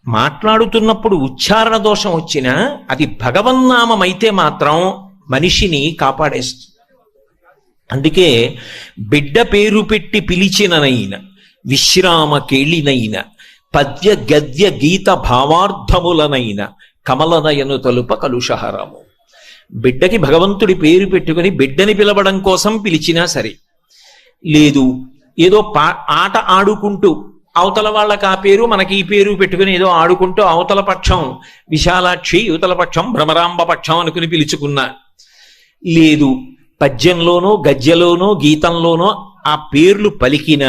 మాట్లాడుతున్నప్పుడు ఉచ్చారణ దోషం వచ్చినా అది భగవన్నామం అయితే మాత్రం మనిషిని కాపాడేస్తుంది. అందుకే బిడ్డ పేరు పెట్టి పిలిచిననైన విశ్రామ కేళినైన పద్య గద్య గీత భావార్థములనైన కమలనయను తలుప కలుషహరము. బిడ్డకి భగవంతుడి పేరు పెట్టుకుని బిడ్డని పిలవడం కోసం పిలిచినా సరే, లేదు ఏదో ఆట ఆడుకుంటూ అవతల వాళ్ళకి ఆ పేరు మనకి ఈ పేరు పెట్టుకుని ఏదో ఆడుకుంటూ అవతల పక్షం విశాలాక్షి యువతల పక్షం భ్రమరాంబ పక్షం అనుకుని పిలుచుకున్నా, లేదు పద్యంలోనో గద్యలోనో గీతంలోనో ఆ పేర్లు పలికిన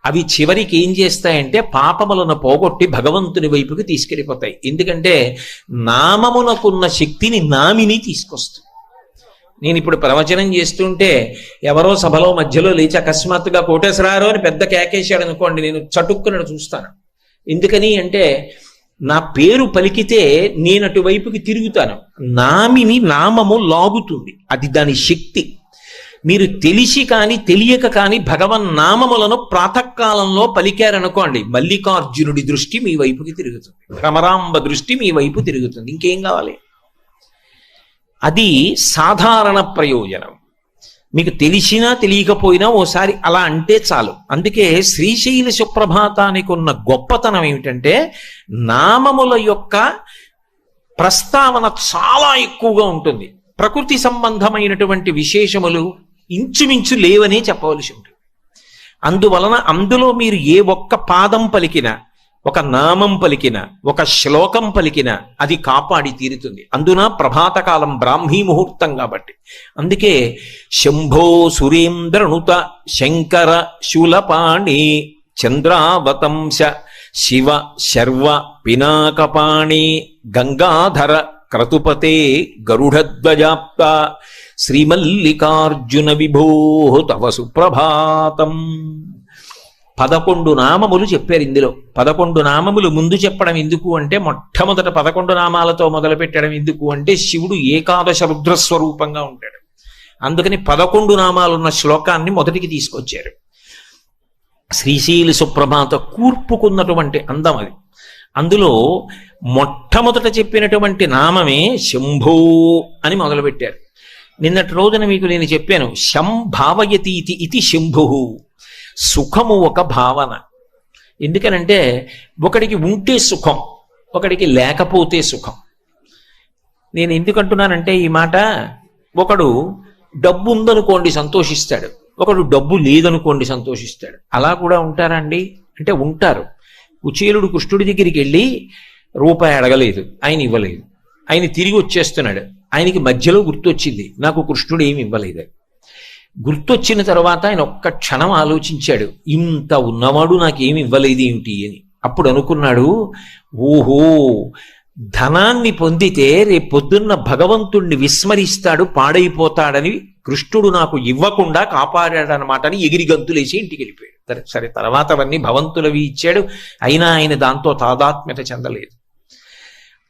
అవి చివరికి ఏం చేస్తాయంటే పాపములను పోగొట్టి భగవంతుని వైపుకి తీసుకెళ్ళిపోతాయి. ఎందుకంటే నామమునకున్న శక్తిని నామిని తీసుకొస్తుంది. నేను ఇప్పుడు ప్రవచనం చేస్తుంటే ఎవరో సభలో మధ్యలో లేచి అకస్మాత్తుగా కోటేశ్వరారు అని పెద్ద కేకేశాడు అనుకోండి, నేను చటుక్కున చూస్తాను. ఎందుకని అంటే నా పేరు పలికితే నేను అటువైపుకి తిరుగుతాను. నామిని నామము లాగుతుంది, అది దాని శక్తి. మీరు తెలిసి కానీ తెలియక కానీ భగవన్ నామములను ప్రాతకాలంలో పలికారనుకోండి, మల్లికార్జునుడి దృష్టి మీ వైపుకి తిరుగుతుంది, భ్రమరాంబ దృష్టి మీ వైపు తిరుగుతుంది. ఇంకేం కావాలి? అది సాధారణ ప్రయోజనం. మీకు తెలిసినా తెలియకపోయినా ఓసారి అలా అంటే చాలు. అందుకే శ్రీశైల సుప్రభాతానికి ఉన్న గొప్పతనం ఏమిటంటే నామముల యొక్క ప్రస్తావన చాలా ఎక్కువగా ఉంటుంది. ప్రకృతి సంబంధమైనటువంటి విశేషములు ఇంచుమించు లేవనే చెప్పవలసి ఉంటుంది. అందువలన అందులో మీరు ఏ ఒక్క పాదం పలికినా, ఒక నామం పలికిన, ఒక శ్లోకం పలికిన అది కాపాడి తీరుతుంది. అందున ప్రభాతకాలం బ్రాహ్మీ ముహూర్తం కాబట్టి. అందుకే శంభో సురేంద్రనుత శంకర శూలపాణి చంద్రావతంశ శివ శర్వ పినాకపాణి గంగాధర క్రతుపతే గరుడధ్వజాప్త శ్రీమల్లికార్జున విభో తవ సుప్రభాతం. 11 నామములు చెప్పారు ఇందులో. 11 నామములు ముందు చెప్పడం ఎందుకు అంటే, మొట్టమొదట 11 నామాలతో మొదలు పెట్టడం ఎందుకు అంటే, శివుడు ఏకాదశ రుద్రస్వరూపంగా ఉంటాడు. అందుకని 11 నామాలున్న శ్లోకాన్ని మొదటికి తీసుకొచ్చారు. శ్రీశైల సుప్రభాత కూర్పుకున్నటువంటి అందం అది. అందులో మొట్టమొదట చెప్పినటువంటి నామమే శంభో అని మొదలుపెట్టారు. నిన్నటి రోజున మీకు నేను చెప్పాను, శం భావయతీతి ఇది శంభు. సుఖము ఒక భావన. ఎందుకనంటే ఒకడికి ఉంటే సుఖం, ఒకడికి లేకపోతే సుఖం. నేను ఎందుకంటున్నానంటే ఈ మాట, ఒకడు డబ్బు ఉందనుకోండి సంతోషిస్తాడు, ఒకడు డబ్బు లేదనుకోండి సంతోషిస్తాడు. అలా కూడా ఉంటారండి అంటే ఉంటారు. కుచేలుడు కృష్ణుడి దగ్గరికి వెళ్ళి రూపాయి అడగలేదు, ఆయన ఇవ్వలేదు. ఆయన తిరిగి వచ్చేస్తున్నాడు. ఆయనకి మధ్యలో గుర్తొచ్చింది, నాకు కృష్ణుడు ఏమి ఇవ్వలేదు. గుర్తొచ్చిన తర్వాత ఆయన ఒక్క క్షణం ఆలోచించాడు, ఇంత ఉన్నవాడు నాకేమి ఇవ్వలేదు ఏమిటి అని. అప్పుడు అనుకున్నాడు, ఓహో ధనాన్ని పొందితే రేపొద్దున్న భగవంతుణ్ణి విస్మరిస్తాడు, పాడైపోతాడని కృష్ణుడు నాకు ఇవ్వకుండా కాపాడాడనమాట అని ఎగిరి గంతులేసి ఇంటికి వెళ్ళిపోయాడు. సరే తర్వాత అవన్నీ భగవంతులవి ఇచ్చాడు, అయినా ఆయన దాంతో తాదాత్మ్యత చెందలేదు.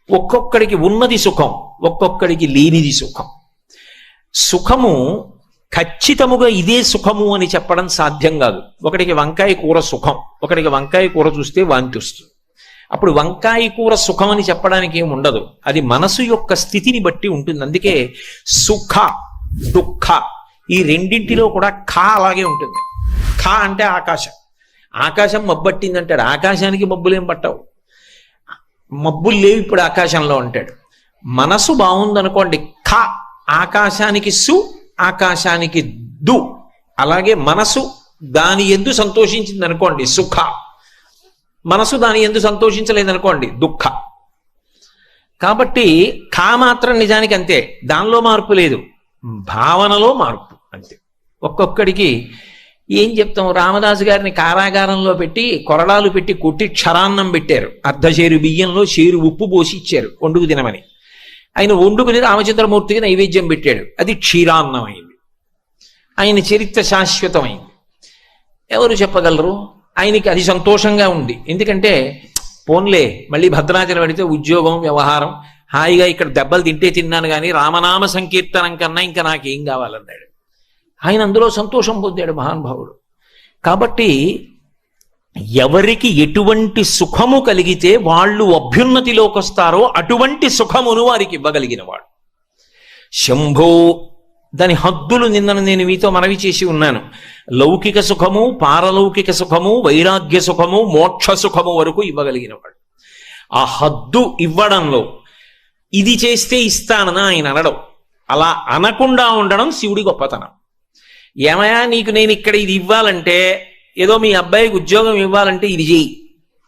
ఒక్కొక్కడికి ఉన్నది సుఖం, ఒక్కొక్కడికి లేనిది సుఖం. సుఖము ఖచ్చితముగా ఇదే సుఖము అని చెప్పడం సాధ్యం కాదు. ఒకడికి వంకాయ కూర సుఖం, ఒకడికి వంకాయ కూర చూస్తే వాంతి వస్తుంది. అప్పుడు వంకాయ కూర సుఖం అని చెప్పడానికి ఏమి ఉండదు, అది మనసు యొక్క స్థితిని బట్టి ఉంటుంది. అందుకే సుఖ దుఃఖ ఈ రెండింటిలో కూడా ఖ అలాగే ఉంటుంది. ఖ అంటే ఆకాశం. ఆకాశం మబ్బట్టిందంటాడు, ఆకాశానికి మబ్బులేం పట్టవు, మబ్బులు లేవు ఇప్పుడు ఆకాశంలో అంటాడు. మనసు బాగుందనుకోండి, ఖ ఆకాశానికి సు, ఆకాశానికి దు. అలాగే మనసు దాని యందు సంతోషించింది అనుకోండి సుఖ, మనసు దాని యందు సంతోషించలేదనుకోండి దుఃఖ. కాబట్టి ఖా మాత్రం నిజానికి అంతే, దానిలో మార్పు లేదు, భావనలో మార్పు అంతే. ఒక్కొక్కడికి ఏం చెప్తాం, రామదాసు గారిని కారాగారంలో పెట్టి కొరడాలు పెట్టి కొట్టి క్షరాన్నం పెట్టారు, అర్ధశేరు బియ్యంలో షేరు ఉప్పు పోసి ఇచ్చారు వండుకు తినమని. ఆయన వండుకుని రామచంద్రమూర్తికి నైవేద్యం పెట్టాడు, అది క్షీరాన్నం అయింది. ఆయన చరిత్ర శాశ్వతమైంది. ఎవరు చెప్పగలరు? ఆయనకి అది సంతోషంగా ఉంది. ఎందుకంటే పోన్లే మళ్ళీ భద్రాచలం పడితే ఉద్యోగం వ్యవహారం, హాయిగా ఇక్కడ దెబ్బలు తింటే తిన్నాను కానీ రామనామ సంకీర్తనం కన్నా ఇంకా నాకేం కావాలన్నాడు. ఆయన అందులో సంతోషం పొందాడు మహానుభావుడు. కాబట్టి ఎవరికి ఎటువంటి సుఖము కలిగితే వాళ్ళు అభ్యున్నతిలోకి వస్తారో అటువంటి సుఖమును వారికి ఇవ్వగలిగిన వాడు శంభో. దాని హద్దులు నిన్న నేను మీతో మనవి చేసి ఉన్నాను. లౌకిక సుఖము, పారలౌకిక సుఖము, వైరాగ్య సుఖము, మోక్ష సుఖము వరకు ఇవ్వగలిగిన వాడు. ఆ హద్దు ఇవ్వడంలో ఇది చేస్తే ఇస్తానని ఆయన అనడం, అలా అనకుండా ఉండడం శివుడి గొప్పతనం. ఏమయ్యా నీకు నేను ఇక్కడ ఇది ఇవ్వాలంటే, ఏదో మీ అబ్బాయికి ఉద్యోగం ఇవ్వాలంటే ఇది చెయ్యి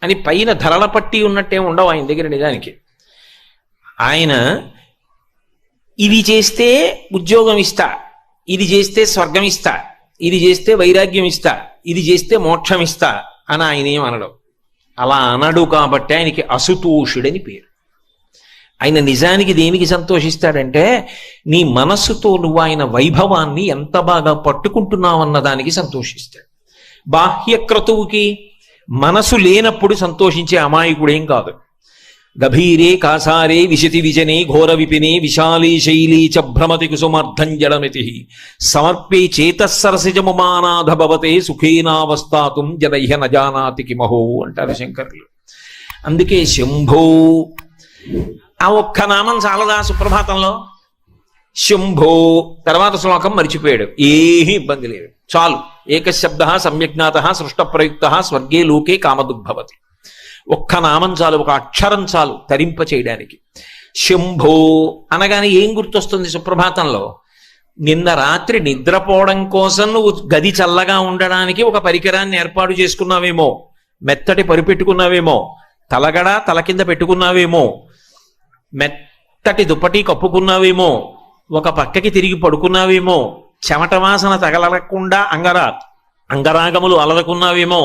అని పైన ధరల పట్టి ఉన్నట్టే ఉండవు ఆయన దగ్గర. నిజానికి ఆయన ఇది చేస్తే ఉద్యోగం ఇస్తా, ఇది చేస్తే స్వర్గం ఇస్తా, ఇది చేస్తే వైరాగ్యం ఇస్తా, ఇది చేస్తే మోక్షం ఇస్తా అని ఆయన ఏం అనడం. అలా అనడు కాబట్టి ఆయనకి అసుతోషుడని పేరు. ఆయన నిజానికి దేనికి సంతోషిస్తాడంటే నీ మనస్సుతో నువ్వు ఆయన వైభవాన్ని ఎంత బాగా పట్టుకుంటున్నావన్న దానికి సంతోషిస్తాడు. బాహ్య క్రతువుకి మనసు లేనప్పుడు సంతోషించే అమాయకుడేం కాదు. గభీరే కాసారే విశతి విజనే ఘోర విపినే విశాలీ శైలీ చ భ్రమతి కుసుమార్థం జడమితి సమర్పే చేతస్సరసిజముమానాధ భవతే సుఖేనావస్థాతుం జనైహ నజానాతి కిమహో అంటారు శంకరులు. అందుకే శంభో ఆ ఒక్క నామం చాలదా సుప్రభాతంలో? శంభో తర్వాత శ్లోకం మరిచిపోయాడు, ఏమీ ఇబ్బంది లేదు, చాలు. ఏకశబ్ద సమ్యజ్ఞాత సృష్ట ప్రయుక్త స్వర్గే లోకే కామదుగ్భవతి. ఒక్క నామం చాలు, ఒక అక్షరం చాలు తరింప చేయడానికి. శంభో అనగానే ఏం గుర్తొస్తుంది సుప్రభాతంలో? నిన్న రాత్రి నిద్రపోవడం కోసం నువ్వు గది చల్లగా ఉండడానికి ఒక పరికరాన్ని ఏర్పాటు చేసుకున్నావేమో, మెత్తటి పరిపెట్టుకున్నావేమో, తలగడ తల కింద పెట్టుకున్నావేమో, మెత్తటి దుప్పటి కప్పుకున్నావేమో, ఒక పక్కకి తిరిగి పడుకున్నావేమో, చెమట వాసన తగలకుండా అంగరాగములు అలరకున్నావేమో,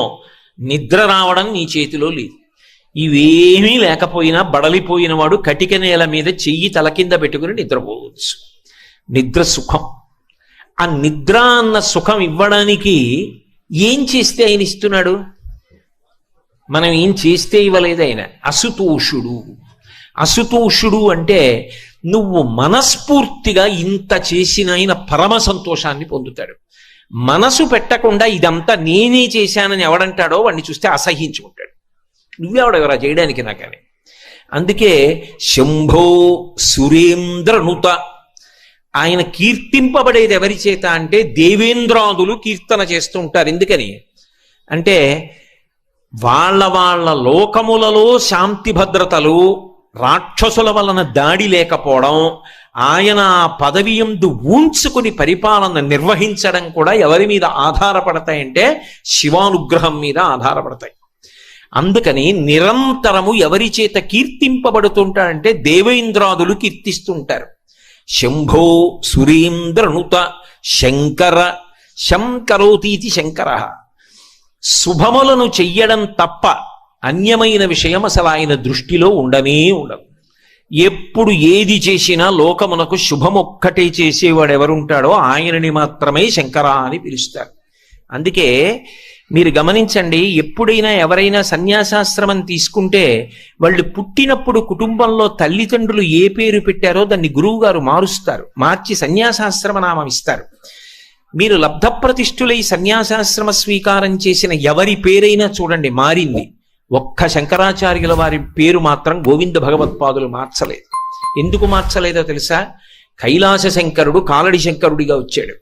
నిద్ర రావడం నీ చేతిలో లేదు. ఇవేమీ లేకపోయినా బడలిపోయిన వాడు కటిక నేల మీద చెయ్యి తల కింద పెట్టుకుని నిద్రపోవచ్చు. నిద్ర సుఖం. ఆ నిద్ర అన్న సుఖం ఇవ్వడానికి ఏం చేస్తే ఆయన ఇస్తున్నాడు? మనం ఏం చేస్తే ఇవ్వలేదు ఆయన. అసుతోషుడు. అసుతోషుడు అంటే నువ్వు మనస్ఫూర్తిగా ఇంత చేసిన ఆయన పరమ సంతోషాన్ని పొందుతాడు. మనసు పెట్టకుండా ఇదంతా నేనే చేశానని ఎవడంటాడో వాడిని చూస్తే అసహించుకుంటాడు. నువ్వెవడెవరా చేయడానికి నాకని. అందుకే శంభో సురేంద్రనుత. ఆయన కీర్తింపబడేది ఎవరి చేత అంటే దేవేంద్రాదులు కీర్తన చేస్తూ ఉంటారు. ఎందుకని అంటే వాళ్ళ వాళ్ళ లోకములలో శాంతి భద్రతలు, రాక్షసుల వలన దాడి లేకపోవడం, ఆయన ఆ పదవి యందు ఊంచుకుని పరిపాలన నిర్వహించడం కూడా ఎవరి మీద ఆధారపడతాయంటే శివానుగ్రహం మీద ఆధారపడతాయి. అందుకని నిరంతరము ఎవరి చేత కీర్తింపబడుతుంటాడంటే దేవేంద్రాదులు కీర్తిస్తుంటారు. శంభో సురేంద్రనుత శంకర. శంకరోతీతి శంకర. శుభములను చెయ్యడం తప్ప అన్యమైన విషయం అసలు ఆయన దృష్టిలో ఉండనే ఉండదు. ఎప్పుడు ఏది చేసినా లోకమునకు శుభమొక్కటే చేసేవాడు ఎవరుంటాడో ఆయనని మాత్రమే శంకర అని పిలుస్తారు. అందుకే మీరు గమనించండి, ఎప్పుడైనా ఎవరైనా సన్యాసాశ్రమం తీసుకుంటే వాళ్ళు పుట్టినప్పుడు కుటుంబంలో తల్లిదండ్రులు ఏ పేరు పెట్టారో దాన్ని గురువు గారు మారుస్తారు, మార్చి సన్యాసాశ్రమ నామం ఇస్తారు. మీరు లబ్ధప్రతిష్ఠులై సన్యాసాశ్రమ స్వీకారం చేసిన ఎవరి పేరైనా చూడండి మారింది. ఒక్క శంకరాచార్యుల వారి పేరు మాత్రం గోవింద భగవత్పాదులు మార్చలేదు. ఎందుకు మార్చలేదో తెలుసా? కైలాస శంకరుడు కాలడి శంకరుడిగా వచ్చాడు.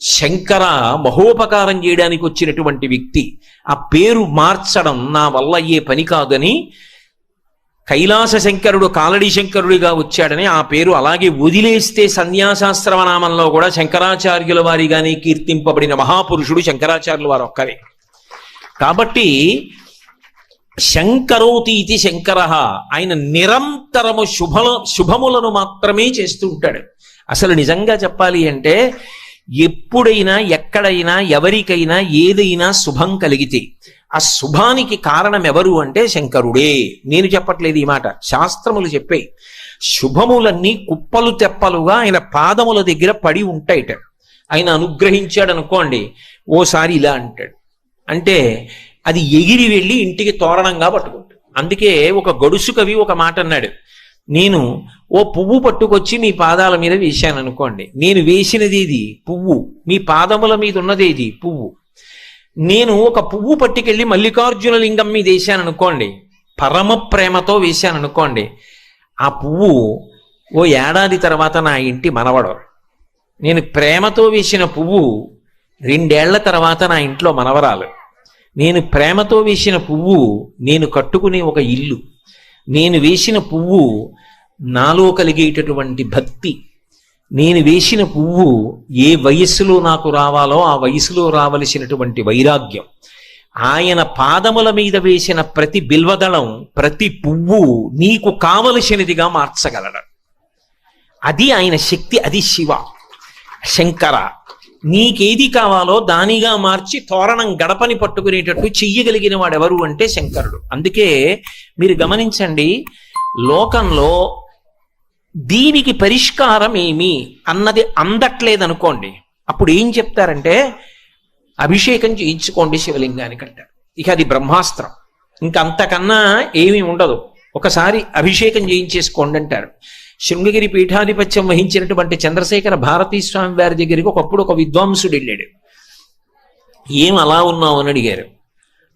శంకర మహోపకారం చేయడానికి వచ్చినటువంటి వ్యక్తి. ఆ పేరు మార్చడం నా వల్ల అయ్యే పని కాదని కైలాస శంకరుడు కాలడి శంకరుడిగా వచ్చాడని ఆ పేరు అలాగే వదిలేస్తే సన్యాసాశ్రమ నామంలో కూడా శంకరాచార్యుల వారిగానే కీర్తింపబడిన మహాపురుషుడు శంకరాచార్యుల వారు ఒక్కరే. కాబట్టి శంకరోతీతి శంకర. ఆయన నిరంతరము శుభములను మాత్రమే చేస్తూ ఉంటాడు. అసలు నిజంగా చెప్పాలి అంటే ఎప్పుడైనా ఎక్కడైనా ఎవరికైనా ఏదైనా శుభం కలిగితే ఆ శుభానికి కారణం ఎవరు అంటే శంకరుడే. నేను చెప్పట్లేదు ఈ మాట, శాస్త్రములు చెప్పే. శుభములన్నీ కుప్పలు తెప్పలుగా ఆయన పాదముల దగ్గర పడి ఉంటాయిట. ఆయన అనుగ్రహించాడు అనుకోండి, ఓసారి ఇలా అంటాడు అంటే అది ఎగిరి వెళ్ళి ఇంటికి తోరణంగా పట్టుకుంటాడు. అందుకే ఒక గడుసు కవి ఒక మాట అన్నాడు, నేను ఓ పువ్వు పట్టుకొచ్చి మీ పాదాల మీద వేశాను అనుకోండి, నేను వేసినది ఇది పువ్వు, మీ పాదముల మీద ఉన్నది ఇది పువ్వు. నేను ఒక పువ్వు పట్టుకెళ్ళి మల్లికార్జున లింగం మీద వేసాను అనుకోండి, పరమ ప్రేమతో వేశాను అనుకోండి, ఆ పువ్వు ఓ ఏడాది తర్వాత నా ఇంటి మనవడు. నేను ప్రేమతో వేసిన పువ్వు 2 ఏళ్ల తర్వాత నా ఇంట్లో మనవరాలు. నేను ప్రేమతో వేసిన పువ్వు నేను కట్టుకునే ఒక ఇల్లు. నేను వేసిన పువ్వు నాలో కలిగేటటువంటి భక్తి. నేను వేసిన పువ్వు ఏ వయస్సులో నాకు రావాలో ఆ వయసులో రావలసినటువంటి వైరాగ్యం. ఆయన పాదముల మీద వేసిన ప్రతి బిల్వదళం, ప్రతి పువ్వు నీకు కావలసినదిగా మార్చగలడు. అది ఆయన శక్తి, అది శివ. శంకర నీకేది కావాలో దానిగా మార్చి తోరణం గడపని పట్టుకునేటట్టు చెయ్యగలిగిన వాడెవరు అంటే శంకరుడు. అందుకే మీరు గమనించండి, లోకంలో దీనికి పరిష్కారం ఏమి అన్నది అందట్లేదనుకోండి, అప్పుడు ఏం చెప్తారంటే అభిషేకం చేయించుకోండి శివలింగానికి అంటారు. ఇక అది బ్రహ్మాస్త్రం, ఇంకంతకన్నా ఏమీ ఉండదు. ఒకసారి అభిషేకం చేయించేసుకోండి అంటారు. శృంగగిరి పీఠాధిపత్యం వహించినటువంటి చంద్రశేఖర భారతీ స్వామి వారి దగ్గరికి ఒకప్పుడు ఒక విద్వాంసుడు వెళ్ళాడు. ఏం అలా ఉన్నావు అని అడిగారు.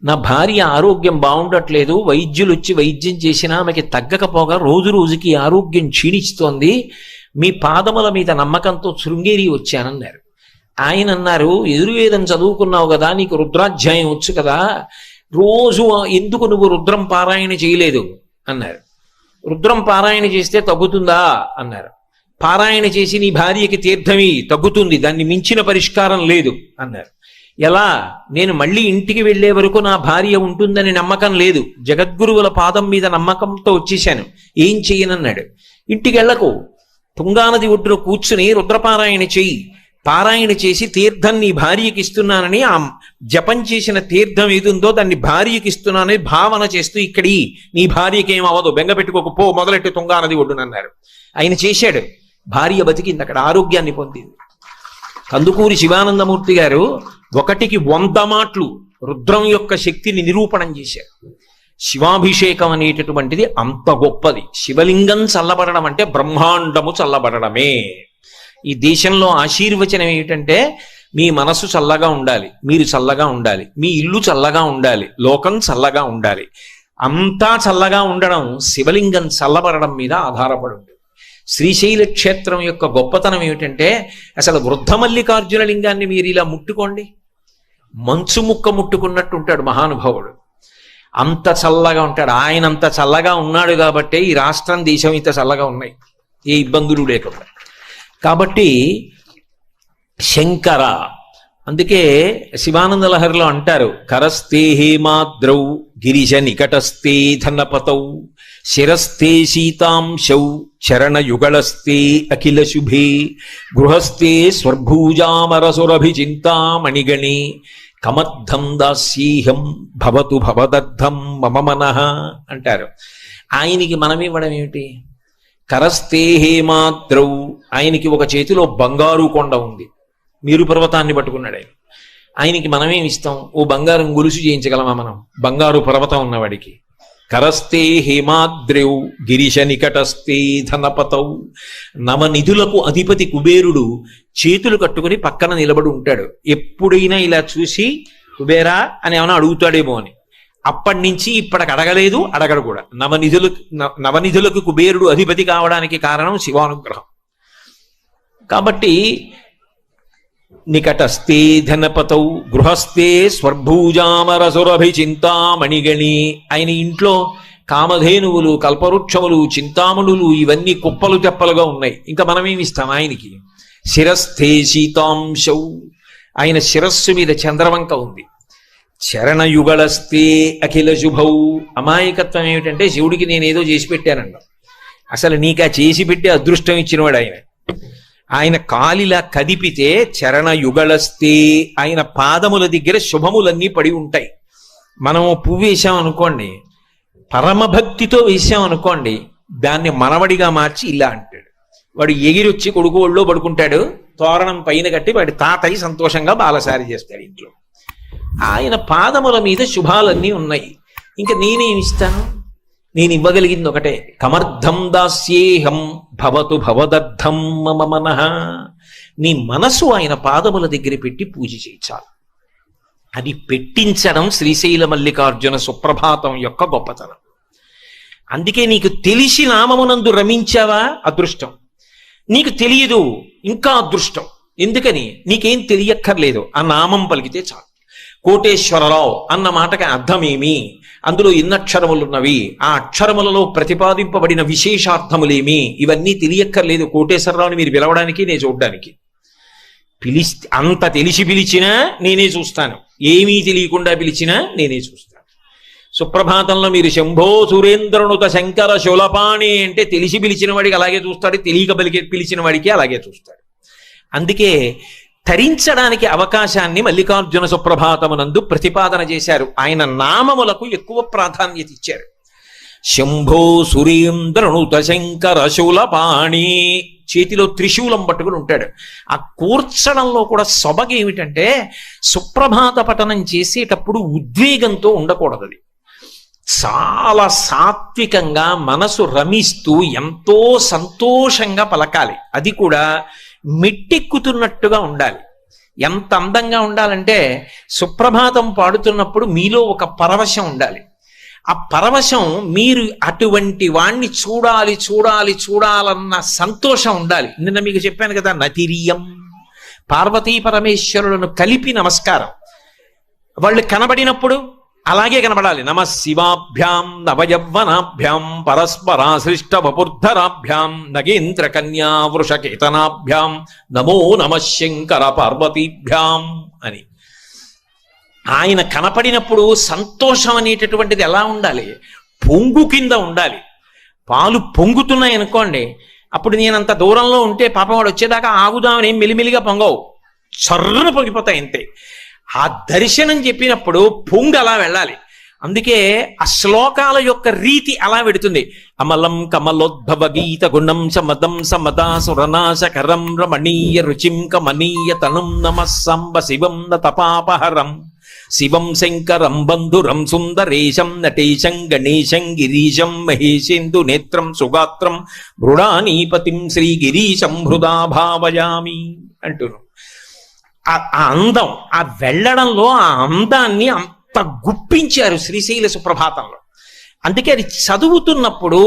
నా భార్య ఆరోగ్యం బాగుండట్లేదు, వైద్యులు వచ్చి వైద్యం చేసినా ఆమెకి తగ్గకపోగా రోజు రోజుకి ఆరోగ్యం క్షీణిస్తోంది, మీ పాదముల మీద నమ్మకంతో శృంగేరి వచ్చానన్నారు. ఆయన అన్నారు, ఎదుర్వేదం చదువుకున్నావు కదా, నీకు రుద్రాధ్యాయం వచ్చు కదా, రోజు ఎందుకు నువ్వు రుద్రం పారాయణ చేయలేదు అన్నారు. రుద్రం పారాయణ చేస్తే తగ్గుతుందా అన్నారు. పారాయణ చేసి నీ భార్యకి తీర్థమి తగ్గుతుంది, దాన్ని మించిన పరిష్కారం లేదు అన్నారు. ఎలా? నేను మళ్ళీ ఇంటికి వెళ్లే వరకు నా భార్య ఉంటుందని నమ్మకం లేదు, జగద్గురువుల పాదం మీద నమ్మకంతో వచ్చేశాను, ఏం చెయ్యనన్నాడు. ఇంటికి వెళ్ళకు, తుంగానది ఒడ్డున కూర్చుని రుద్రపారాయణ చెయ్యి, పారాయణ చేసి తీర్థం నీ భార్యకి ఇస్తున్నానని, ఆ జపం చేసిన తీర్థం ఏదుందో దాన్ని భార్యకి ఇస్తున్నానని భావన చేస్తూ ఇక్కడి నీ భార్యకి ఏం అవ్వదు, బెంగ పెట్టుకోకు, పో మొదలెట్టి తుంగానది ఒడ్డునన్నారు. ఆయన చేశాడు, భార్య బతికింది, అక్కడ ఆరోగ్యాన్ని పొందింది. కందుకూరి శివానందమూర్తి గారు 1కి 100 మాటలు రుద్రం యొక్క శక్తిని నిరూపణం చేశారు. శివాభిషేకం అనేటటువంటిది అంత గొప్పది. శివలింగం చల్లబడడం అంటే బ్రహ్మాండము చల్లబడడమే. ఈ దేశంలో ఆశీర్వచనం ఏమిటంటే మీ మనసు చల్లగా ఉండాలి, మీరు చల్లగా ఉండాలి, మీ ఇల్లు చల్లగా ఉండాలి, లోకం చల్లగా ఉండాలి. అంతా చల్లగా ఉండడం శివలింగం చల్లబడడం మీద ఆధారపడి ఉంటుంది. శ్రీశైల క్షేత్రం యొక్క గొప్పతనం ఏమిటంటే అసలు వృద్ధ మల్లికార్జున లింగాన్ని మీరు ఇలా ముట్టుకోండి, మంచు ముక్క ముట్టుకున్నట్టు ఉంటాడు మహానుభావుడు. అంత చల్లగా ఉంటాడు. ఆయన అంత చల్లగా ఉన్నాడు కాబట్టే ఈ రాష్ట్రం, దేశం ఇంత చల్లగా ఉన్నాయి, ఏ ఇబ్బందులు లేకుండా. కాబట్టి శంకర, అందుకే శివానంద లహరిలో అంటారు, కరస్తే హేమాద్రౌ గిరిజ నికటస్తే ధనపతౌ శిరస్తే శీతాంశౌ చరణయుగళస్తే అఖిల శుభే గృహస్థే స్వర్భూజామరసురభిచింతామణిగణే కమర్థం దాస్యేహం భవతు భవదర్థం మమ మనః అంటారు. ఆయనకి మనం ఇవ్వడం ఏమిటి? కరస్తే హేమాద్రౌ, ఆయనకి ఒక చేతిలో బంగారు కొండ ఉంది, మీరు పర్వతాన్ని పట్టుకున్నాడు ఆయన. ఆయనకి మనమేమి ఇస్తాం? ఓ బంగారం గొలుసు చేయించగలమా మనం బంగారు పర్వతం ఉన్నవాడికి? కరస్తే హేమాద్రౌ గిరిశ నికటస్తే ధనపతౌ. నవనిధులకు అధిపతి కుబేరుడు చేతులు కట్టుకుని పక్కన నిలబడి ఉంటాడు. ఎప్పుడైనా ఇలా చూసి కుబేరా అని ఏమైనా అడుగుతాడేమో అని. అప్పటి నుంచి ఇప్పటికి అడగలేదు, అడగడు కూడా. నవనిధులకు కుబేరుడు అధిపతి కావడానికి కారణం శివానుగ్రహం. కాబట్టి నికటస్తే ధనపతౌ గృహస్థే స్వర్భూజామరసురభిచింతామణిగణి. ఆయన ఇంట్లో కామధేనువులు, కల్పవృక్షములు, చింతామణులు ఇవన్నీ కుప్పలు తెప్పలుగా ఉన్నాయి. ఇంకా మనమేమి ఇస్తాం ఆయనకి? శిరస్థే శీతాంశౌ, ఆయన శిరస్సు మీద చంద్రవంక ఉంది. చరణయుగళస్తే అఖిల శుభౌ. అమాయకత్వం ఏమిటంటే శివుడికి నేనేదో చేసి పెట్టానంట, అసలు నీకు ఆ చేసి పెట్టే అదృష్టం ఇచ్చినవాడు ఆయన. ఆయన కాలిలా కదిపితే చరణయుగళస్తే, ఆయన పాదముల దగ్గర శుభములన్నీ పడి ఉంటాయి. మనం పువ్వు వేసామనుకోండి, పరమభక్తితో వేసామనుకోండి, దాన్ని మనవడిగా మార్చి ఇలా అంటాడు. వాడు ఎగిరొచ్చి కొడుకు ఒళ్ళో పడుకుంటాడు, తోరణం పైన కట్టి వాడి తాతయ్య సంతోషంగా బాలసారి చేస్తాడు ఇంట్లో. ఆయన పాదముల మీద శుభాలన్నీ ఉన్నాయి. ఇంకా నేనేమిస్తాను? నేను ఇవ్వగలిగింది ఒకటే, కమర్థం దాస్యేహం భవతు భవదర్థం మమ మనః. నీ మనసు ఆయన పాదముల దగ్గర పెట్టి పూజ చేయించాలి. అది పెట్టించడం శ్రీశైల మల్లికార్జున సుప్రభాతం యొక్క గొప్పతనం. అందుకే నీకు తెలిసి నామమునందు రమించావా అదృష్టం, నీకు తెలియదు ఇంకా అదృష్టం. ఎందుకని? నీకేం తెలియక్కర్లేదు, ఆ నామం పలికితే చాలు. కోటేశ్వరరావు అన్న మాటకి అర్థమేమి, అందులో ఎన్ని అక్షరములున్నవి, ఆ అక్షరములలో ప్రతిపాదింపబడిన విశేషార్థములేమి, ఇవన్నీ తెలియక్కర్లేదు కోటేశ్వరరావుని మీరు పిలవడానికి, నేను చూడ్డానికి. అంత తెలిసి పిలిచినా నేనే చూస్తాను, ఏమీ తెలియకుండా పిలిచినా నేనే చూస్తాను. సుప్రభాతంలో మీరు శంభో సురేంద్రనుత శంకర శూలపాణి అంటే తెలిసి పిలిచిన వాడికి అలాగే చూస్తాడు, తెలియక పిలిచిన వాడికి అలాగే చూస్తాడు. అందుకే తరించడానికి అవకాశాన్ని మల్లికార్జున సుప్రభాతమునందు ప్రతిపాదన చేశారు. ఆయన నామములకు ఎక్కువ ప్రాధాన్యత ఇచ్చారు. శంభో సురేంద్రనుత శంకర శూలపాణి, చేతిలో త్రిశూలం పట్టుకుని ఉంటాడు. ఆ కూర్చడంలో కూడా సొబగేమిటంటే సుప్రభాత పఠనం చేసేటప్పుడు ఉద్వేగంతో ఉండకూడదు. అది చాలా సాత్వికంగా మనసు రమిస్తూ ఎంతో సంతోషంగా పలకాలి. అది కూడా మెట్టెక్కుతున్నట్టుగా ఉండాలి. ఎంత అందంగా ఉండాలంటే సుప్రభాతం పాడుతున్నప్పుడు మీలో ఒక పరవశం ఉండాలి. ఆ పరవశం మీరు అటువంటి వాణ్ణి చూడాలి చూడాలి చూడాలన్న సంతోషం ఉండాలి. నిన్న మీకు చెప్పాను కదా, నతిరియం పార్వతీ పరమేశ్వరులను కలిపి నమస్కారం. వాళ్ళు కనబడినప్పుడు అలాగే కనబడాలి. నమ శివాభ్యాం నవయవ్వనాభ్యాం పరస్పరాశ్లిష్ట వపుర్ధరాభ్యాం నగేంద్ర కన్యా వృషకేతనాభ్యాం నమో నమ శంకర పార్వతీభ్యాం అని. ఆయన కనపడినప్పుడు సంతోషం అనేటటువంటిది ఎలా ఉండాలి? పొంగు కింద ఉండాలి. పాలు పొంగుతున్నాయి అనుకోండి, అప్పుడు నేనంత దూరంలో ఉంటే పాపం వాడు వచ్చేదాకా ఆగుదామని మెలిమెలిగా పొంగవు, చర్రను పొంగిపోతాయి అంతే. ఆ దర్శనం చెప్పినప్పుడు పొంగు అలా వెళ్ళాలి. అందుకే ఆ శ్లోకాల యొక్క రీతి అలా పెడుతుంది. అమలం కమలోద్భవ గీత గుణం సమదం సమదా సురనాశకరం రమణీయ రుచిం కమనీయ తనుం నమ సంబ శివం నతపాపహరం శివం శంకరం బంధురం సుందరేశం నటేశం గణేశం గిరీశం మహేశేందు నేత్రం సుగాత్రం మృడానీపతిం శ్రీగిరీశం హృదా భావయామి అంటున్నాం. ఆ అందం, ఆ వెళ్ళడంలో ఆ అందాన్ని అంత గుప్పించారు శ్రీశైల సుప్రభాతంలో. అందుకే అది చదువుతున్నప్పుడు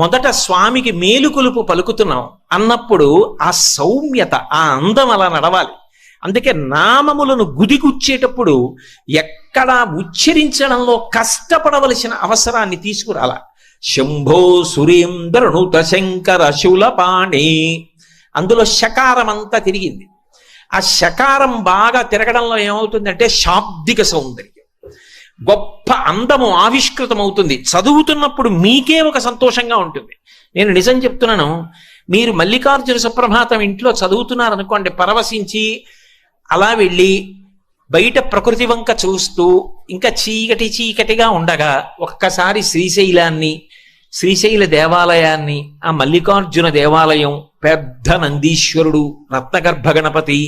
మొదట స్వామికి మేలుకొలుపు పలుకుతున్నాం అన్నప్పుడు ఆ సౌమ్యత, ఆ అందం అలా నడవాలి. అందుకే నామములను గుదిగుచ్చేటప్పుడు ఎక్కడా ఉచ్చరించడంలో కష్టపడవలసిన అవసరాన్ని తీసుకురాల. శంభో సురేంద్రనుత శంకర శూలపాణి, అందులో శకారం అంతా తిరిగింది. ఆ శకారం బాగా తిరగడంలో ఏమవుతుందంటే శాబ్దిక సౌందర్యం, గొప్ప అందము ఆవిష్కృతమవుతుంది. చదువుతున్నప్పుడు మీకే ఒక సంతోషంగా ఉంటుంది. నేను నిజం చెప్తున్నాను, మీరు మల్లికార్జున సుప్రభాతం ఇంట్లో చదువుతున్నారనుకోండి, పరవశించి అలా వెళ్ళి బయట ప్రకృతి వంక చూస్తూ ఇంకా చీకటి చీకటిగా ఉండగా ఒక్కసారి శ్రీశైలాన్ని, శ్రీశైల దేవాలయాన్ని, ఆ మల్లికార్జున దేవాలయం, పెద్ద నందీశ్వరుడు, రత్నగర్భ గణపతి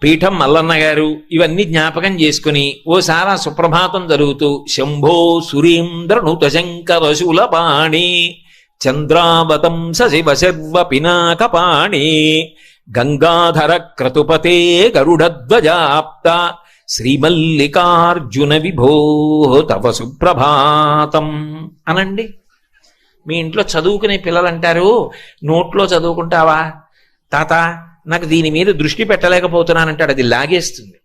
పీఠం మల్లన్న గారు, ఇవన్నీ జ్ఞాపకం చేసుకుని ఓసారి సుప్రభాతం జరుగుతూ శంభో సురేంద్రనుత శంకర శూలపాణి చంద్రావతం శివ శర్వ పినాకపాణి గంగాధర క్రతుపతే గరుడధ్వజాప్త శ్రీమల్లికార్జున విభో తవ సుప్రభాతం అనండి. మీ ఇంట్లో చదువుకునే పిల్లలు అంటారు, నోట్లో చదువుకుంటావా తాత, నాకు దీని మీద దృష్టి పెట్టలేకపోతున్నానంటాడు, అది లాగేస్తుంది.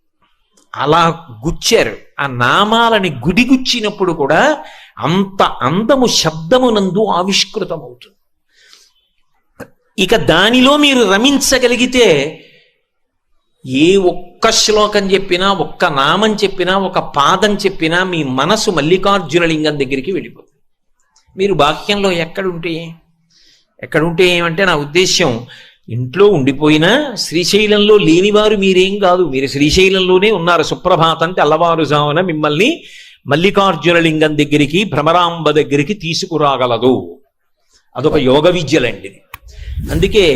అలా గుచ్చారు. ఆ నామాలని గుడిగుచ్చినప్పుడు కూడా అంత అందము శబ్దమునందు ఆవిష్కృతమవుతుంది. ఇక దానిలో మీరు రమించగలిగితే ఏ ఒక్క శ్లోకం చెప్పినా, ఒక్క నామం చెప్పినా, ఒక పాదం చెప్పినా మీ మనసు మల్లికార్జున లింగం దగ్గరికి వెళ్ళిపోతుంది. మీరు బాహ్యంలో ఎక్కడుంటే ఏమంటే, నా ఉద్దేశ్యం ఇంట్లో ఉండిపోయినా శ్రీశైలంలో లేనివారు మీరేం కాదు, మీరు శ్రీశైలంలోనే ఉన్నారు. సుప్రభాతం తెల్లవారుజామున మిమ్మల్ని మల్లికార్జున లింగం దగ్గరికి, భ్రమరాంబ దగ్గరికి తీసుకురాగలదు. అదొక యోగ విద్యలండి. అందుకే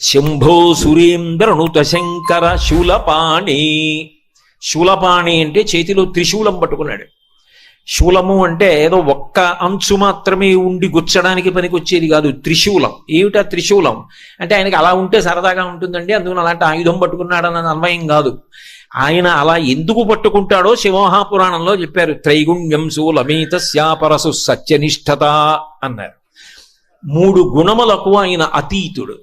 శంభో సురేంద్రనుత శంకర శూలపాణి. శూలపాణి అంటే చేతిలో త్రిశూలం పట్టుకున్నాడు. శూలము అంటే ఏదో ఒక్క అంచు మాత్రమే ఉండి గుచ్చడానికి పనికొచ్చేది కాదు, త్రిశూలం. ఏమిటా త్రిశూలం అంటే ఆయనకి అలా ఉంటే సరదాగా ఉంటుందండి, అందుకని అలాంటి ఆయుధం పట్టుకున్నాడన్న అన్వయం కాదు. ఆయన అలా ఎందుకు పట్టుకుంటాడో శివమహాపురాణంలో చెప్పారు. త్రైగుణ్యం శూలమేతస్యాపరసు సత్యనిష్టత అన్నారు. 3 గుణములకు ఆయన అతీతుడు.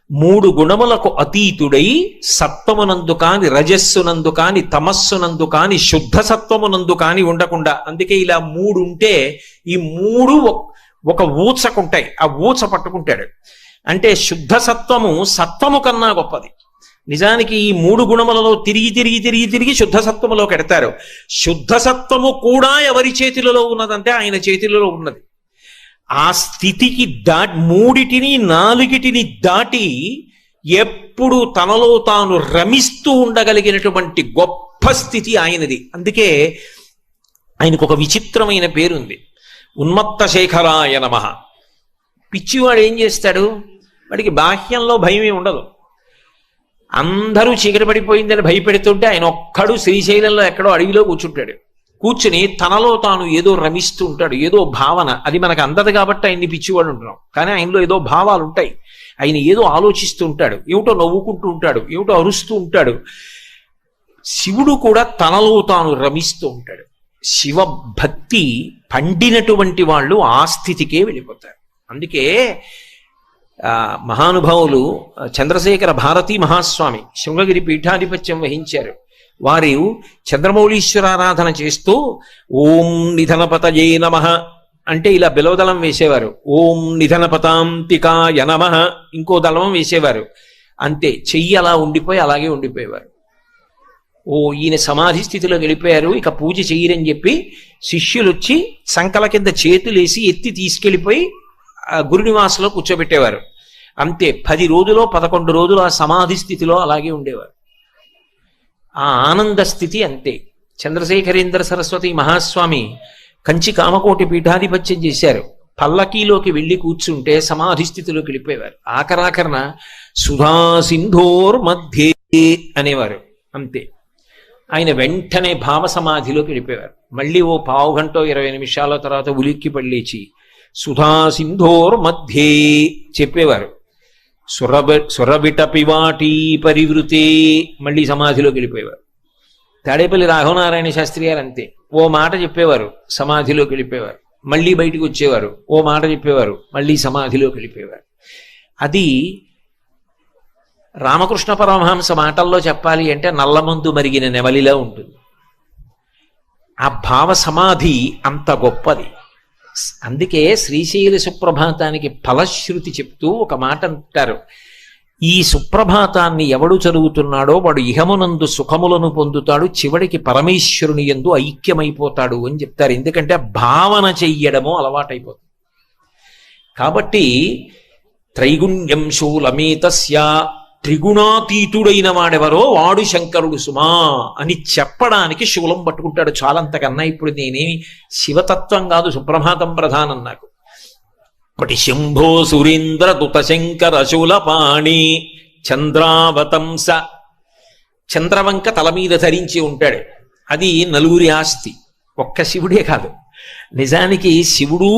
3 గుణములకు అతీతుడై సత్వమునందు కాని, రజస్సునందు కాని, తమస్సునందు కాని, శుద్ధ సత్వమునందు కాని ఉండకుండా, అందుకే ఇలా 3 ఉంటే ఈ 3 ఒక ఊచకుంటాయి, ఆ ఊచ పట్టుకుంటాడు. అంటే శుద్ధ సత్వము సత్వము కన్నా గొప్పది. నిజానికి ఈ 3 గుణములలో తిరిగి శుద్ధ సత్వములోకి ఎడతారు. శుద్ధ సత్వము కూడా ఎవరి చేతిలో ఉన్నదంటే ఆయన చేతిలో ఉన్నది. ఆ స్థితికి మూడిటిని 4టిని దాటి ఎప్పుడు తనలో తాను రమిస్తూ ఉండగలిగినటువంటి గొప్ప స్థితి ఆయనది. అందుకే ఆయనకు ఒక విచిత్రమైన పేరుంది, ఉన్మత్త శేఖరాయ నమః. పిచ్చివాడు ఏం చేస్తాడు? వాడికి బాహ్యంలో భయమే ఉండదు. అందరూ చీకటి పడిపోయిందని భయపెడుతుంటే ఆయన ఒక్కడు శ్రీశైలంలో ఎక్కడో అడవిలో కూర్చుంటాడు. కూర్చుని తనలో తాను ఏదో రమిస్తూ ఉంటాడు, ఏదో భావన. అది మనకు అందదు కాబట్టి ఆయన్ని పిచ్చివాడు ఉంటున్నాం, కానీ ఆయనలో ఏదో భావాలు ఉంటాయి. ఆయన ఏదో ఆలోచిస్తూ ఉంటాడు, ఏమిటో నవ్వుకుంటూ ఉంటాడు, ఏమిటో అరుస్తూ ఉంటాడు. శివుడు కూడా తనలో తాను రమిస్తూ ఉంటాడు. శివ భక్తి పండినటువంటి వాళ్ళు ఆ స్థితికే వెళ్ళిపోతారు. అందుకే మహానుభావులు చంద్రశేఖర భారతీ మహాస్వామి శృంగగిరి పీఠాధిపత్యం వహించారు. వారు చంద్రమౌళీశ్వరారాధన చేస్తూ ఓం నిధనపతయే నమః అంటే ఇలా బిలవదళం వేసేవారు. ఓం నిధనపతాంతికాయ నమః ఇంకో దళం వేసేవారు. అంతే, చెయ్యి అలా ఉండిపోయి అలాగే ఉండిపోయేవారు. ఓ ఈయన సమాధి స్థితిలో వెళ్ళిపోయారు, ఇక పూజ చెయ్యరని చెప్పి శిష్యులు వచ్చి సంకల కింద చేతులేసి ఎత్తి తీసుకెళ్ళిపోయి గురునివాసంలో కూర్చోబెట్టేవారు. అంతే, 10 రోజులో 11 రోజులు ఆ సమాధి స్థితిలో అలాగే ఉండేవారు. ఆ ఆనంద స్థితి అంతే. చంద్రశేఖరేంద్ర సరస్వతి మహాస్వామి కంచి కామకోటి పీఠాధిపత్యం చేశారు. పల్లకీలోకి వెళ్ళి కూర్చుంటే సమాధి స్థితిలోకి వెళ్ళిపోయేవారు. ఆఖరాఖరణ సుధా సింధోర్ మధ్యే అనేవారు. అంతే, ఆయన వెంటనే భావ సమాధిలోకి వెళ్ళిపోయేవారు. మళ్ళీ ఓ పావు గంట 20 నిమిషాల తర్వాత ఉలిక్కి పడలేచి సుధా సింధోర్ మధ్యే చెప్పేవారు. సురబిట పివాటి పరివృతే మళ్ళీ సమాధిలోకి వెళ్ళిపోయేవారు. తాడేపల్లి రాఘవనారాయణ శాస్త్రి గారు అంతే, ఓ మాట చెప్పేవారు, సమాధిలోకి వెళ్ళిపోయేవారు. మళ్ళీ బయటకు వచ్చేవారు, ఓ మాట చెప్పేవారు, మళ్ళీ సమాధిలోకి వెళ్ళిపోయేవారు. అది రామకృష్ణ పరమహంస మాటల్లో చెప్పాలి అంటే నల్లమందు మరిగిన నెవలిలా ఉంటుంది. ఆ భావ సమాధి అంత గొప్పది. అందుకే శ్రీశైల సుప్రభాతానికి ఫలశ్రుతి చెప్తూ ఒక మాట అంటారు, ఈ సుప్రభాతాన్ని ఎవడు చదువుతున్నాడో వాడు ఇహమునందు సుఖములను పొందుతాడు, చివడికి పరమేశ్వరుని యందు ఐక్యమైపోతాడు అని చెప్తారు. ఎందుకంటే భావన చెయ్యడము అలవాటైపోతుంది. కాబట్టి త్రైగుణ్యం శూలమేతస్య, త్రిగుణాతీతుడైన వాడెవరో వాడు శంకరుడు సుమా అని చెప్పడానికి శూలం పట్టుకుంటాడు. చాలంతకన్నా ఇప్పుడు నేనేమి శివతత్వం కాదు, సుప్రభాతం ప్రధానం నాకు. ఒకటి శంభో సురేంద్ర దుత శంకర శూలపాణి చంద్రావతంస, చంద్రవంక తల మీద ధరించి ఉంటాడు. అది నలుగురి ఆస్తి, ఒక్క శివుడే కాదు. నిజానికి శివుడు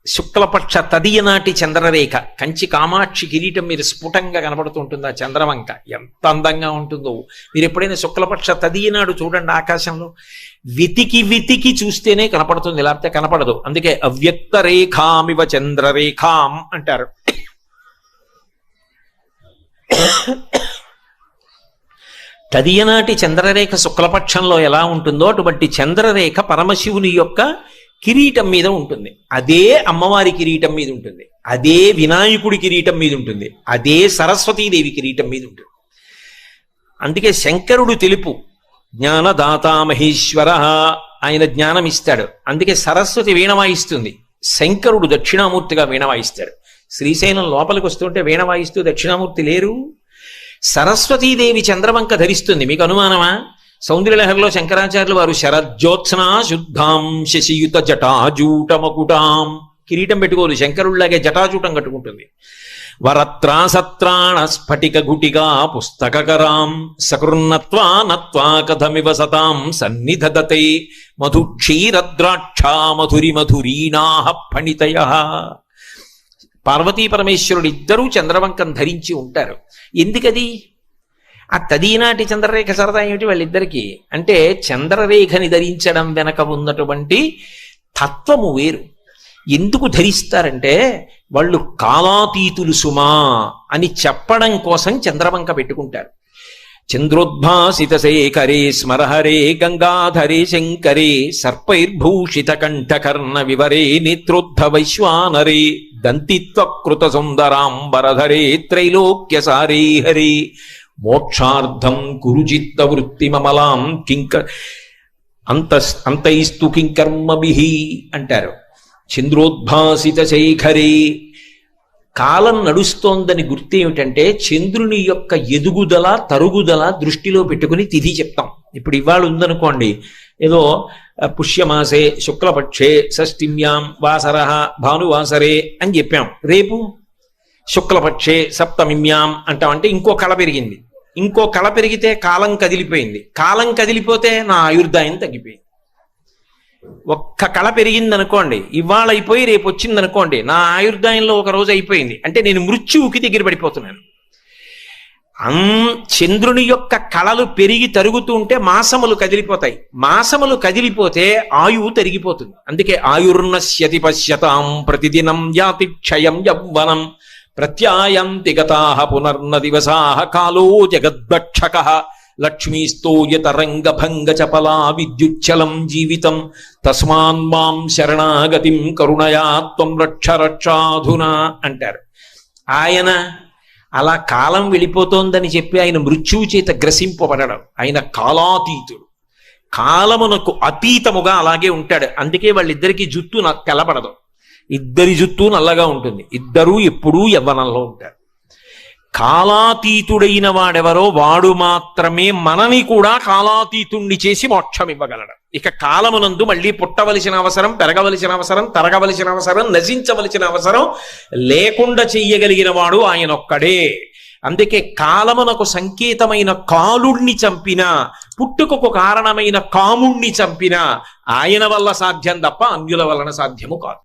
శుక్లపక్ష తదియ నాటి చంద్రరేఖ కంచి కామాక్షి కిరీటం మీద స్ఫుటంగా కనపడుతూ ఉంటుంది. ఆ చంద్రవంక ఎంత అందంగా ఉంటుందో మీరు ఎప్పుడైనా శుక్లపక్ష తదియ నాడు చూడండి, ఆకాశంలో వెతికి చూస్తేనే కనపడుతుంది, లేకపోతే కనపడదు. అందుకే అవ్యక్త రేఖామివ చంద్రరేఖాం అంటారు. తదియనాటి చంద్రరేఖ శుక్లపక్షంలో ఎలా ఉంటుందో అటువంటి చంద్రరేఖ పరమశివుని యొక్క కిరీటం మీద ఉంటుంది. అదే అమ్మవారి కిరీటం మీద ఉంటుంది, అదే వినాయకుడి కిరీటం మీద ఉంటుంది, అదే సరస్వతీదేవి కిరీటం మీద ఉంటుంది. అందుకే శంకరుడు తెలుపు, జ్ఞానదాతా మహేశ్వర, ఆయన జ్ఞానం ఇస్తాడు. అందుకే సరస్వతి వీణ వాయిస్తుంది, శంకరుడు దక్షిణామూర్తిగా వీణ వాయిస్తాడు. శ్రీశైలం లోపలికి వస్తుంటే వీణ వాయిస్తూ దక్షిణామూర్తి లేరు. సరస్వతీదేవి చంద్రవంక ధరిస్తుంది. మీకు అనుమానమా? సౌందర్యలహరిలో శంకరాచార్యులు వారు శరజ్యోత్స్నా శుద్ధాం శశియుత జటాజూటమకుటాం, కిరీటం పెట్టుకోరు, శంకరుల్లాగే జటాజూటం కట్టుకుంటుంది. వరత్రాసత్రాణ స్ఫటిక గుటిగా పుస్తకరాం సకృన్నత్వా నత్వా కథమివ సతాం సన్నిధదతే మధుక్షీరద్రాక్షా మధురి మధురీనాః ఫణితయః. పార్వతీ పరమేశ్వరుడు ఇద్దరూ చంద్రవంకం ధరించి ఉంటారు. ఎందుకది? ఆ తదీనాటి చంద్రరేఖ సరదా ఏమిటి వాళ్ళిద్దరికీ అంటే చంద్రరేఖని ధరించడం వెనక ఉన్నటువంటి తత్వము వేరు. ఎందుకు ధరిస్తారంటే వాళ్ళు కాలాతీతులు సుమా అని చెప్పడం కోసం చంద్రవంక పెట్టుకుంటారు. చంద్రోద్భాసిత శేఖరే స్మరహరే గంగాధరే శంకరే సర్పైర్భూషిత కంఠకర్ణ వివరే నేత్రోద్ధ వైశ్వానరే దంతిత్వకృత సుందరాంబరధరే త్రైలోక్యసారే హరే మోక్షార్థం కురుచిత్త వృత్తిమమలాం అంతైస్తు కింకర్మభిః అంటారు. చంద్రోద్భాసిత శేఖరే కాలం నడుస్తోందని గుర్తు ఏమిటంటే చంద్రుని యొక్క ఎదుగుదల తరుగుదల దృష్టిలో పెట్టుకుని తిథి చెప్తాం. ఇప్పుడు ఇవాళ ఉందనుకోండి, ఏదో పుష్యమాసే శుక్లపక్షే షష్ఠిమ్యాం వాసర భానువాసరే అని చెప్పాం. రేపు శుక్లపక్షే సప్తమిమ్యాం అంటామంటే ఇంకో కళ పెరిగింది. ఇంకో కళ పెరిగితే కాలం కదిలిపోయింది. కాలం కదిలిపోతే నా ఆయుర్దాయం తగ్గిపోయింది. ఒక్క కళ పెరిగింది అనుకోండి, ఇవాళ అయిపోయి రేపు వచ్చింది అనుకోండి, నా ఆయుర్దాయంలో ఒక రోజు అయిపోయింది అంటే నేను మృత్యువుకి దగ్గర పడిపోతున్నాను. చంద్రుని యొక్క కళలు పెరిగి తరుగుతూ ఉంటే మాసములు కదిలిపోతాయి. మాసములు కదిలిపోతే ఆయువు తరిగిపోతుంది. అందుకే ఆయుర్నశ్యతి పశ్యతాం ప్రతిదినం యాతి క్షయం యవ్వనం ప్రత్యాయంతి గతాః పునర్న దివసాః కాలో జగద్భక్షకః లక్ష్మీస్తోయతరంగభంగ చపలా విద్యుచ్చలం జీవితం తస్మాన్ మాం శరణాగతిం కరుణయా త్వం రక్ష రక్షాధునా అంటారు. ఆయన అలా కాలం వెళ్ళిపోతోందని చెప్పి ఆయన మృత్యువు చేత గ్రసింపబడడం. ఆయన కాలాతీతుడు, కాలమునకు అతీతముగా అలాగే ఉంటాడు. అందుకే వాళ్ళిద్దరికీ జుట్టు నాకు తెల్లబడదు, ఇద్దరి జుట్టు నల్లగా ఉంటుంది. ఇద్దరూ ఎప్పుడూ యవ్వనంలో ఉంటారు. కాలాతీతుడైన వాడెవరో వాడు మాత్రమే మనని కూడా కాలాతీతుణ్ణి చేసి మోక్షం ఇవ్వగలడు. ఇక కాలమునందు మళ్ళీ పుట్టవలసిన అవసరం, పెరగవలసిన అవసరం, తరగవలసిన అవసరం, నశించవలసిన అవసరం లేకుండా చెయ్యగలిగిన వాడు ఆయన ఒక్కడే. అందుకే కాలమునకు సంకేతమైన కాలుణ్ణి చంపిన, పుట్టుకకు కారణమైన కాముణ్ణి చంపిన ఆయన వల్ల సాధ్యం తప్ప అన్యుల వలన సాధ్యము కాదు.